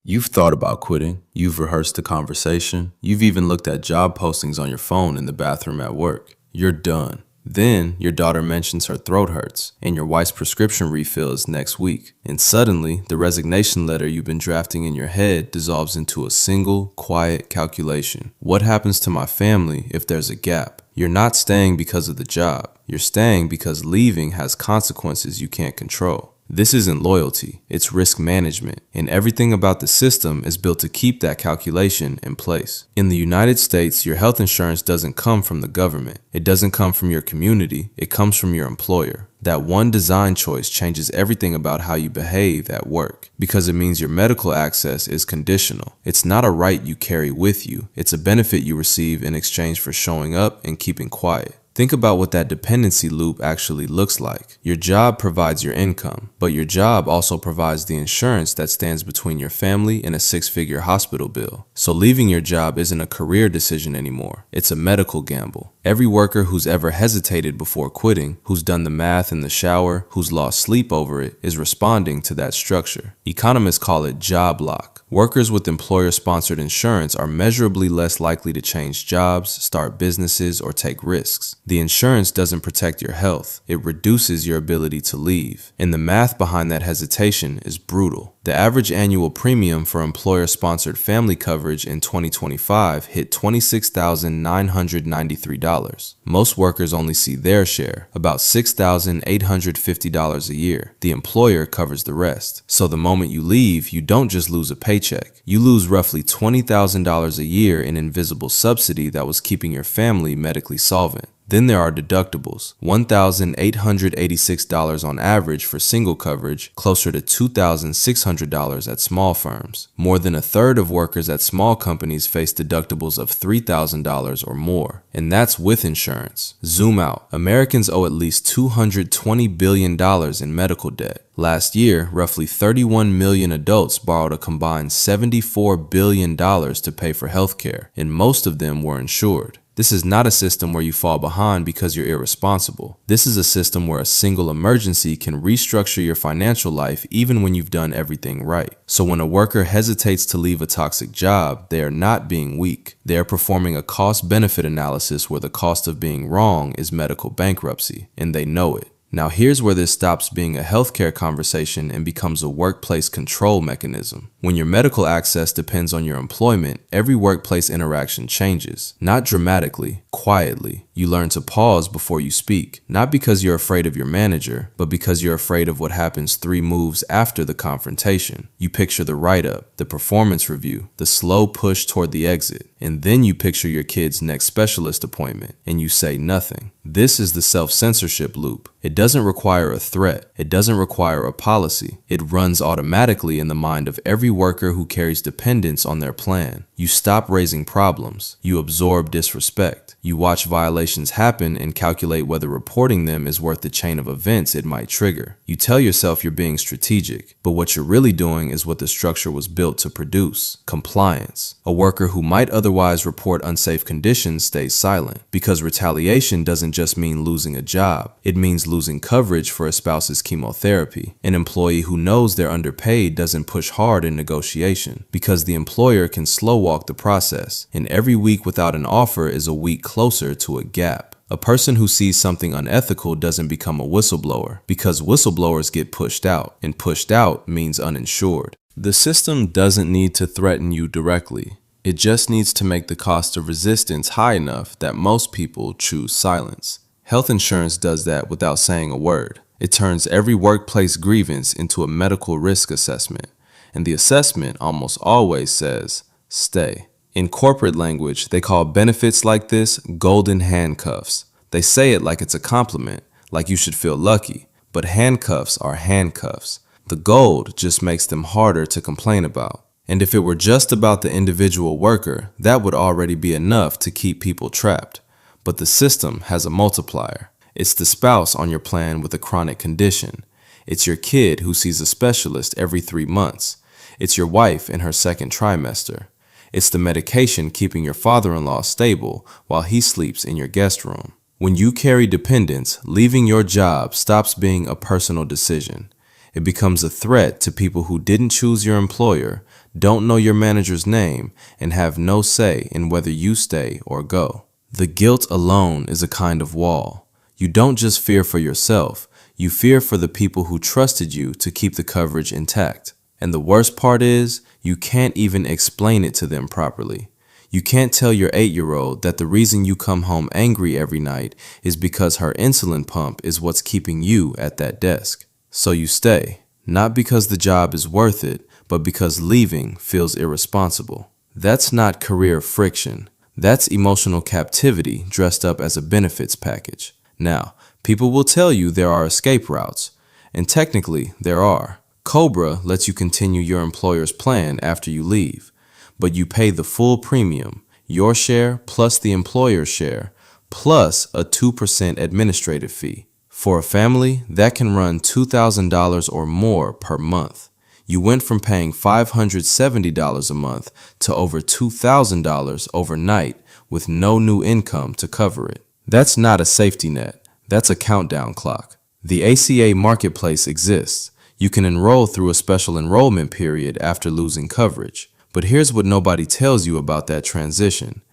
You've thought about quitting, you've rehearsed the conversation, you've even looked at job postings on your phone in the bathroom at work. You're done. Then your daughter mentions her throat hurts, and your wife's prescription refill is next week. And suddenly, the resignation letter you've been drafting in your head dissolves into a single, quiet calculation. What happens to my family if there's a gap? You're not staying because of the job. You're staying because leaving has consequences you can't control. This isn't loyalty, it's risk management, and everything about the system is built to keep that calculation in place. In the United States, your health insurance doesn't come from the government. It doesn't come from your community, it comes from your employer. That one design choice changes everything about how you behave at work, because it means your medical access is conditional. It's not a right you carry with you, it's a benefit you receive in exchange for showing up and keeping quiet. Think about what that dependency loop actually looks like. Your job provides your income, but your job also provides the insurance that stands between your family and a six-figure hospital bill. So leaving your job isn't a career decision anymore. It's a medical gamble. Every worker who's ever hesitated before quitting, who's done the math in the shower, who's lost sleep over it, is responding to that structure. Economists call it job lock. Workers with employer-sponsored insurance are measurably less likely to change jobs, start businesses, or take risks. The insurance doesn't protect your health, it reduces your ability to leave. And the math behind that hesitation is brutal. The average annual premium for employer-sponsored family coverage in 2025 hit $26,993. Most workers only see their share, about $6,850 a year. The employer covers the rest. So the moment you leave, you don't just lose a paycheck. You lose roughly $20,000 a year in invisible subsidy that was keeping your family medically solvent. Then there are deductibles, $1,886 on average for single coverage, closer to $2,600 at small firms. More than a third of workers at small companies face deductibles of $3,000 or more, and that's with insurance. Zoom out. Americans owe at least $220 billion in medical debt. Last year, roughly 31 million adults borrowed a combined $74 billion to pay for healthcare, and most of them were insured. This is not a system where you fall behind because you're irresponsible. This is a system where a single emergency can restructure your financial life even when you've done everything right. So when a worker hesitates to leave a toxic job, they are not being weak. They are performing a cost-benefit analysis where the cost of being wrong is medical bankruptcy, and they know it. Now here's where this stops being a healthcare conversation and becomes a workplace control mechanism. When your medical access depends on your employment, every workplace interaction changes. Not dramatically, quietly. You learn to pause before you speak, not because you're afraid of your manager, but because you're afraid of what happens 3 moves after the confrontation. You picture the write-up, the performance review, the slow push toward the exit, and then you picture your kid's next specialist appointment, and you say nothing. This is the self-censorship loop. It doesn't require a threat. It doesn't require a policy. It runs automatically in the mind of every worker who carries dependence on their plan. You stop raising problems. You absorb disrespect. You watch violations happen and calculate whether reporting them is worth the chain of events it might trigger. You tell yourself you're being strategic, but what you're really doing is what the structure was built to produce: compliance. A worker who might otherwise report unsafe conditions stays silent, because retaliation doesn't just mean losing a job. It means losing coverage for a spouse's chemotherapy. An employee who knows they're underpaid doesn't push hard in negotiation, because the employer can slow walk the process, and every week without an offer is a week closer to a gap. A person who sees something unethical doesn't become a whistleblower, because whistleblowers get pushed out, and pushed out means uninsured. The system doesn't need to threaten you directly. It just needs to make the cost of resistance high enough that most people choose silence. Health insurance does that without saying a word. It turns every workplace grievance into a medical risk assessment, and the assessment almost always says, stay. In corporate language, they call benefits like this golden handcuffs. They say it like it's a compliment, like you should feel lucky, but handcuffs are handcuffs. The gold just makes them harder to complain about. And if it were just about the individual worker, that would already be enough to keep people trapped. But the system has a multiplier. It's the spouse on your plan with a chronic condition. It's your kid who sees a specialist every 3 months. It's your wife in her second trimester. It's the medication keeping your father-in-law stable while he sleeps in your guest room. When you carry dependence, leaving your job stops being a personal decision. It becomes a threat to people who didn't choose your employer, don't know your manager's name, and have no say in whether you stay or go. The guilt alone is a kind of wall. You don't just fear for yourself, you fear for the people who trusted you to keep the coverage intact. And the worst part is, you can't even explain it to them properly. You can't tell your 8-year-old that the reason you come home angry every night is because her insulin pump is what's keeping you at that desk. So you stay, not because the job is worth it, but because leaving feels irresponsible. That's not career friction. That's emotional captivity dressed up as a benefits package. Now, people will tell you there are escape routes, and technically there are. Cobra lets you continue your employer's plan after you leave, but you pay the full premium, your share plus the employer's share, plus a 2% administrative fee. For a family, that can run $2,000 or more per month. You went from paying $570 a month to over $2,000 overnight with no new income to cover it. That's not a safety net, that's a countdown clock. The ACA marketplace exists. You can enroll through a special enrollment period after losing coverage. But here's what nobody tells you about that transition.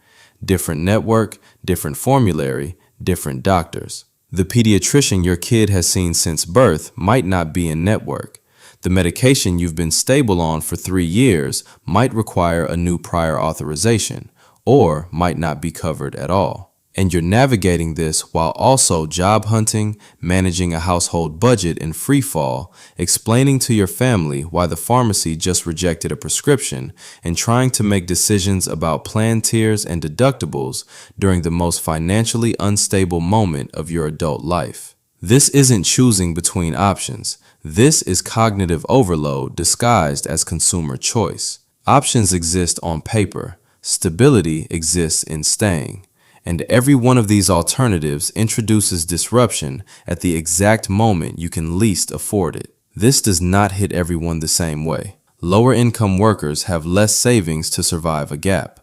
Different network, different formulary, different doctors. The pediatrician your kid has seen since birth might not be in network. The medication you've been stable on for 3 years might require a new prior authorization, or might not be covered at all. And you're navigating this while also job hunting, managing a household budget in free fall, explaining to your family why the pharmacy just rejected a prescription, and trying to make decisions about plan tiers and deductibles during the most financially unstable moment of your adult life. This isn't choosing between options. This is cognitive overload disguised as consumer choice. Options exist on paper. Stability exists in staying. And every one of these alternatives introduces disruption at the exact moment you can least afford it. This does not hit everyone the same way. Lower income workers have less savings to survive a gap.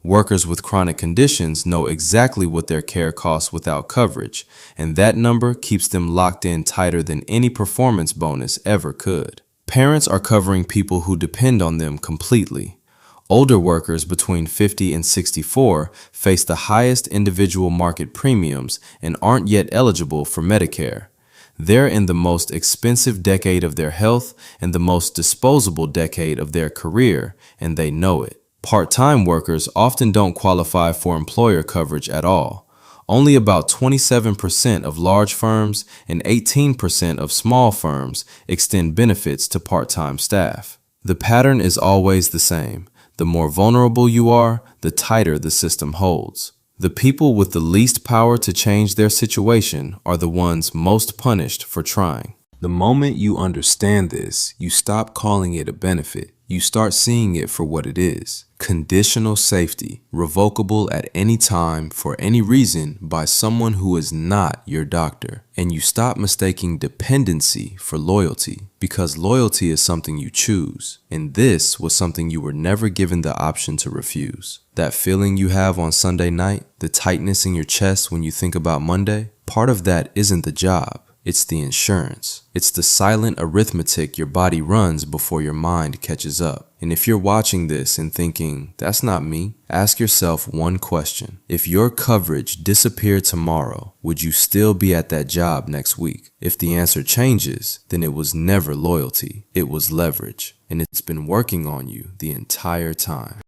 Workers with chronic conditions know exactly what their care costs without coverage, and that number keeps them locked in tighter than any performance bonus ever could. Parents are covering people who depend on them completely. Older workers between 50 and 64 face the highest individual market premiums and aren't yet eligible for Medicare. They're in the most expensive decade of their health and the most disposable decade of their career, and they know it. Part-time workers often don't qualify for employer coverage at all. Only about 27% of large firms and 18% of small firms extend benefits to part-time staff. The pattern is always the same. The more vulnerable you are, the tighter the system holds. The people with the least power to change their situation are the ones most punished for trying. The moment you understand this, you stop calling it a benefit. You start seeing it for what it is. Conditional safety, revocable at any time for any reason by someone who is not your doctor. And you stop mistaking dependency for loyalty, because loyalty is something you choose. And this was something you were never given the option to refuse. That feeling you have on Sunday night, the tightness in your chest when you think about Monday, part of that isn't the job. It's the insurance. It's the silent arithmetic your body runs before your mind catches up. And if you're watching this and thinking, that's not me, ask yourself one question. If your coverage disappeared tomorrow, would you still be at that job next week? If the answer changes, then it was never loyalty. It was leverage. And it's been working on you the entire time.